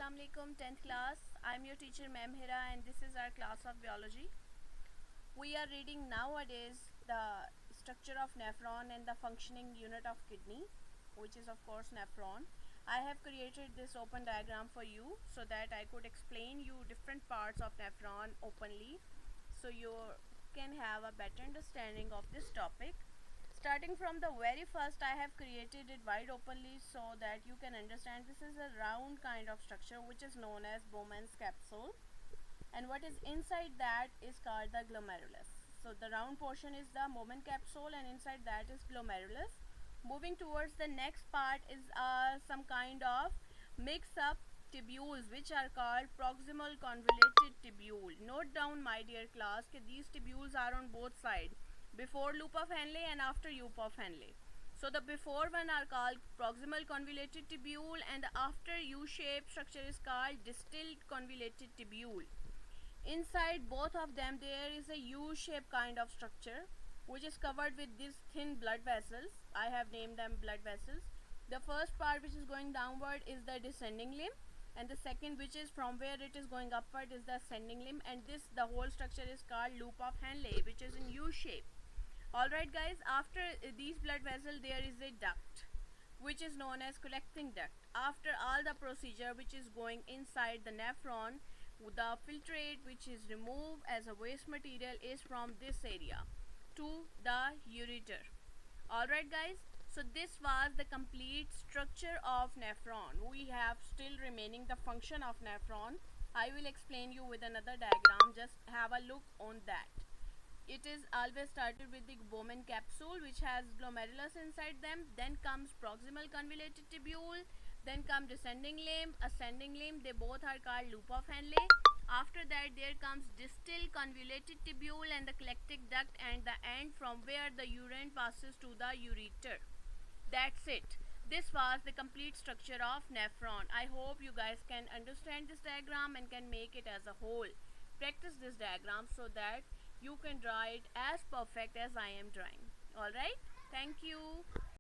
Assalamu alaikum 10th class. I'm your teacher Ma'am Hira and this is our class of biology. We are reading nowadays the structure of nephron and the functioning unit of kidney, which is of course nephron. I have created this open diagram for you so that I could explain you different parts of nephron openly so you can have a better understanding of this topic. Starting from the very first, I have created it wide openly so that you can understand this is a round kind of structure which is known as Bowman's capsule, and what is inside that is called the glomerulus. So the round portion is the Bowman capsule and inside that is glomerulus. Moving towards the next part is some kind of mix up tubules which are called proximal convoluted tubule. Note down my dear class that these tubules are on both sides, before loop of Henle and after loop of Henle. So the before one are called proximal convoluted tubule and the after U-shaped structure is called distal convoluted tubule. Inside both of them there is a U-shaped kind of structure which is covered with these thin blood vessels. I have named them blood vessels. The first part which is going downward is the descending limb, and the second, which is from where it is going upward, is the ascending limb, and this the whole structure is called loop of Henle, which is in U shape. Alright guys, after these blood vessels there is a duct which is known as collecting duct. After all the procedure which is going inside the nephron, the filtrate which is removed as a waste material is from this area to the ureter. Alright guys, so this was the complete structure of nephron. We have still remaining the function of nephron. I will explain you with another diagram. Just have a look on that. It is always started with the Bowman capsule which has glomerulus inside them, then comes proximal convoluted tubule, then come descending limb, ascending limb, they both are called loop of Henle. After that there comes distal convoluted tubule and the collecting duct and the end from where the urine passes to the ureter. That's it. This was the complete structure of nephron. I hope you guys can understand this diagram and can make it as a whole. Practice this diagram so that you can draw it as perfect as I am drawing. Alright, thank you.